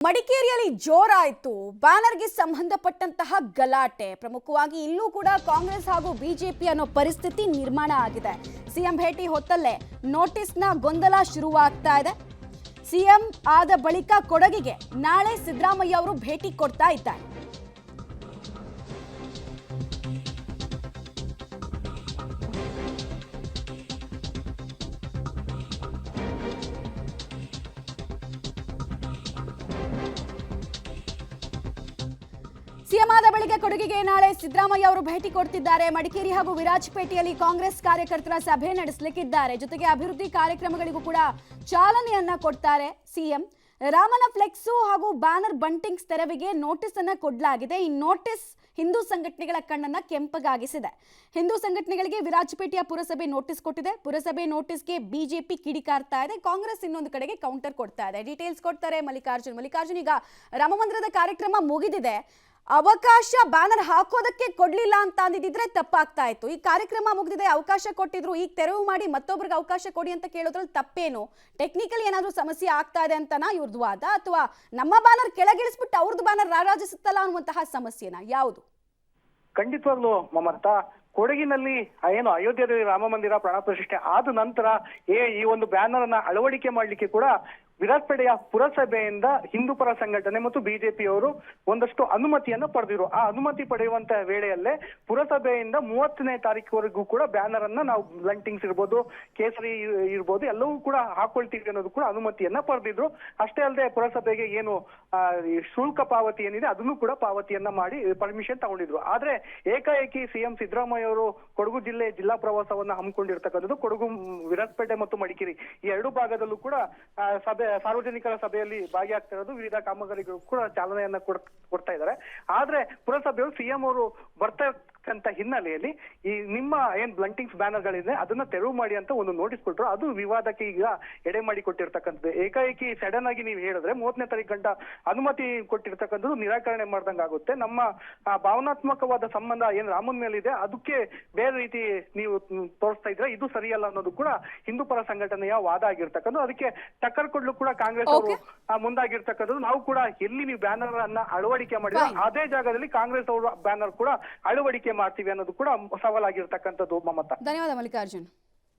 ಮಡಿಕೇರಿಯಲ್ಲಿ ಜೋರಾಯಿತು ಬ್ಯಾನರ್ಗೆ ಸಂಬಂಧಪಟ್ಟಂತಹ ಗಲಾಟೆ. ಪ್ರಮುಖವಾಗಿ ಇಲ್ಲೂ ಕೂಡ ಕಾಂಗ್ರೆಸ್ ಹಾಗೂ ಬಿಜೆಪಿ ಅನ್ನೋ ಪರಿಸ್ಥಿತಿ ನಿರ್ಮಾಣ ಆಗಿದೆ. ಸಿಎಂ ಭೇಟಿ ಹೊತ್ತಲ್ಲೇ ನೋಟಿಸ್ನ ಗೊಂದಲ ಶುರುವಾಗ್ತಾ ಇದೆ. ಸಿಎಂ ಆದ ಬಳಿಕ ಕೊಡಗಿಗೆ ನಾಳೆ ಸಿದ್ದರಾಮಯ್ಯ ಅವರು ಭೇಟಿ ಕೊಡ್ತಾ ಇದ್ದಾರೆ. ಸಿಎಂ ಆದ ಬಳಿಕ ಕೊಡಗಿಗೆ ನಾಳೆ ಸಿದ್ದರಾಮಯ್ಯ ಅವರು ಭೇಟಿ ಕೊಡ್ತಿದ್ದಾರೆ. ಮಡಿಕೇರಿ ಹಾಗೂ ವಿರಾಜಪೇಟೆಯಲ್ಲಿ ಕಾಂಗ್ರೆಸ್ ಕಾರ್ಯಕರ್ತರ ಸಭೆ ನಡೆಸಲಿಕ್ಕಿದ್ದಾರೆ. ಜೊತೆಗೆ ಅಭಿವೃದ್ಧಿ ಕಾರ್ಯಕ್ರಮಗಳಿಗೂ ಕೂಡ ಚಾಲನೆಯನ್ನ ಕೊಡ್ತಾರೆ ಸಿಎಂ. ರಾಮನ ಫ್ಲೆಕ್ಸು ಹಾಗೂ ಬ್ಯಾನರ್ ಬಂಟಿಂಗ್ಸ್ ತೆರವಿಗೆ ನೋಟಿಸ್ ಅನ್ನ ಕೊಡಲಾಗಿದೆ. ಈ ನೋಟಿಸ್ ಹಿಂದೂ ಸಂಘಟನೆಗಳ ಕಣ್ಣನ್ನ ಕೆಂಪಗಾಗಿಸಿದೆ. ಹಿಂದೂ ಸಂಘಟನೆಗಳಿಗೆ ವಿರಾಜಪೇಟೆಯ ಪುರಸಭೆ ನೋಟಿಸ್ ಕೊಟ್ಟಿದೆ. ಪುರಸಭೆ ನೋಟಿಸ್ಗೆ ಬಿಜೆಪಿ ಕಿಡಿಕಾರ್ತಾ ಇದೆ. ಕಾಂಗ್ರೆಸ್ ಇನ್ನೊಂದು ಕಡೆಗೆ ಕೌಂಟರ್ ಕೊಡ್ತಾ ಇದೆ. ಡೀಟೇಲ್ಸ್ ಕೊಡ್ತಾರೆ ಮಲ್ಲಿಕಾರ್ಜುನ್. ಈಗ ರಾಮ ಮಂದಿರದ ಕಾರ್ಯಕ್ರಮ ಮುಗಿದಿದೆ. ಅವಕಾಶ ಬ್ಯಾನರ್ ಹಾಕೋದಕ್ಕೆ ಕೊಡ್ಲಿಲ್ಲ ಅಂತ ಅಂದಿದ್ರೆ ತಪ್ಪಾಗ್ತಾ ಇತ್ತು. ಈ ಕಾರ್ಯಕ್ರಮ ಮುಗಿದಿದೆ, ಅವಕಾಶ ಕೊಟ್ಟಿದ್ರು, ಈಗ ತೆರವು ಮಾಡಿ ಮತ್ತೊಬ್ಬರಿಗೆ ಅವಕಾಶ ಕೊಡಿ ಅಂತ ಕೇಳೋದ್ರಲ್ಲಿ ತಪ್ಪೇನು? ಟೆಕ್ನಿಕಲ್ ಏನಾದ್ರೂ ಸಮಸ್ಯೆ ಆಗ್ತಾ ಇದೆ ಅಂತನಾ ಇವ್ರದ್ದು ವಾದ, ಅಥವಾ ನಮ್ಮ ಬ್ಯಾನರ್ ಕೆಳಗಿಳಿಸ್ಬಿಟ್ಟು ಅವ್ರದ್ದು ಬ್ಯಾನರ್ ರಾರಾಜಿಸುತ್ತಲ್ಲ ಅನ್ನುವಂತಹ ಸಮಸ್ಯೆನಾ? ಯಾವುದು? ಖಂಡಿತವಾಗ್ಲೂ ಮಮತಾ, ಕೊಡಗಿನಲ್ಲಿ ಏನು ಅಯೋಧ್ಯೆಯಲ್ಲಿ ರಾಮ ಮಂದಿರ ಪ್ರಾಣ ಪ್ರತಿಷ್ಠೆ ಆದ ನಂತರ ಈ ಒಂದು ಬ್ಯಾನರ್ ಅನ್ನ ಅಳವಡಿಕೆ ಮಾಡ್ಲಿಕ್ಕೆ ಕೂಡ ವಿರಾಜಪೇಟೆಯ ಪುರಸಭೆಯಿಂದ ಹಿಂದೂ ಪರ ಸಂಘಟನೆ ಮತ್ತು ಬಿಜೆಪಿಯವರು ಒಂದಷ್ಟು ಅನುಮತಿಯನ್ನ ಪಡೆದಿರು. ಆ ಅನುಮತಿ ಪಡೆಯುವಂತ ವೇಳೆಯಲ್ಲೇ ಪುರಸಭೆಯಿಂದ 30ನೇ ತಾರೀಕುವರೆಗೂ ಕೂಡ ಬ್ಯಾನರ್ ಅನ್ನ ನಾವು ಬ್ಲಂಟಿಂಗ್ಸ್ ಇರ್ಬೋದು, ಕೇಸರಿ ಇರ್ಬೋದು, ಎಲ್ಲವೂ ಕೂಡ ಹಾಕೊಳ್ತೀವಿ ಅನ್ನೋದು ಕೂಡ ಅನುಮತಿಯನ್ನ ಪಡೆದಿದ್ರು. ಅಷ್ಟೇ ಅಲ್ಲದೆ ಪುರಸಭೆಗೆ ಏನು ಶುಲ್ಕ ಪಾವತಿ ಏನಿದೆ ಅದನ್ನು ಕೂಡ ಪಾವತಿಯನ್ನ ಮಾಡಿ ಪರ್ಮಿಷನ್ ತಗೊಂಡಿದ್ರು. ಆದ್ರೆ ಏಕಾಏಕಿ ಸಿಎಂ ಸಿದ್ದರಾಮಯ್ಯ ಅವರು ಕೊಡಗು ಜಿಲ್ಲಾ ಪ್ರವಾಸವನ್ನ ಹಮ್ಮಿಕೊಂಡಿರ್ತಕ್ಕಂಥದ್ದು. ಕೊಡಗು, ವಿರಾಜಪೇಟೆ ಮತ್ತು ಮಡಿಕೇರಿ ಈ ಎರಡು ಭಾಗದಲ್ಲೂ ಕೂಡ ಸಾರ್ವಜನಿಕರ ಸಭೆಯಲ್ಲಿ ಭಾಗಿಯಾಗ್ತಾ ಇರೋದು. ವಿವಿಧ ಕಾಮಗಾರಿಗಳು ಕೂಡ ಚಾಲನೆಯನ್ನ ಕೊಡ್ತಾ ಇದ್ದಾರೆ. ಆದ್ರೆ ಪುರಸಭೆಯವರು ಸಿಎಂ ಅವರು ಬರ್ತಕ್ಕಂತ ಹಿನ್ನೆಲೆಯಲ್ಲಿ ಈ ನಿಮ್ಮ ಏನ್ ಬ್ಲಂಟಿಂಗ್ಸ್ ಬ್ಯಾನರ್ ಗಳಿದೆ ಅದನ್ನ ತೆರವು ಮಾಡಿ ಅಂತ ಒಂದು ನೋಟಿಸ್ ಕೊಟ್ಟರು. ಅದು ವಿವಾದಕ್ಕೆ ಈಗ ಎಡೆ ಮಾಡಿ ಕೊಟ್ಟಿರ್ತಕ್ಕಂಥದ್ದು. ಏಕಾಏಕಿ ಸಡನ್ ಆಗಿ ನೀವು ಹೇಳಿದ್ರೆ 30ನೇ ತಾರೀಕು ಗಂಟ ಅನುಮತಿ ಕೊಟ್ಟಿರ್ತಕ್ಕಂಥದ್ದು ನಿರಾಕರಣೆ ಮಾಡ್ದಂಗ ಆಗುತ್ತೆ. ನಮ್ಮ ಭಾವನಾತ್ಮಕವಾದ ಸಂಬಂಧ ಏನ್ ರಾಮನ ಮೇಲಿದೆ ಅದಕ್ಕೆ ಬೇರೆ ರೀತಿ ನೀವು ತೋರಿಸ್ತಾ ಇದ್ರೆ ಇದು ಸರಿಯಲ್ಲ ಅನ್ನೋದು ಕೂಡ ಹಿಂದೂ ಪರ ಸಂಘಟನೆಯ ವಾದ ಆಗಿರ್ತಕ್ಕಂಥದ್ದು. ಅದಕ್ಕೆ ಟಕ್ಕರ್ ಕೊಡ್ಲು ಕೂಡ ಕಾಂಗ್ರೆಸ್ ಅವರು ಮುಂದಾಗಿರ್ತಕ್ಕಂಥದ್ದು. ನಾವು ಕೂಡ ಎಲ್ಲಿ ನೀವು ಬ್ಯಾನರ್ ಅನ್ನ ಅಳವಡಿಕೆ ಮಾಡಿದ್ರೆ ಅದೇ ಜಾಗದಲ್ಲಿ ಕಾಂಗ್ರೆಸ್ ಅವರು ಬ್ಯಾನರ್ ಕೂಡ ಅಳವಡಿಕೆ ಮಾಡ್ತೀವಿ ಅನ್ನೋದು ಕೂಡ ಸವಾಲಾಗಿರ್ತಕ್ಕಂಥದ್ದು ಮಮತಾ. ಧನ್ಯವಾದ ಮಲ್ಲಿಕಾರ್ಜುನ್.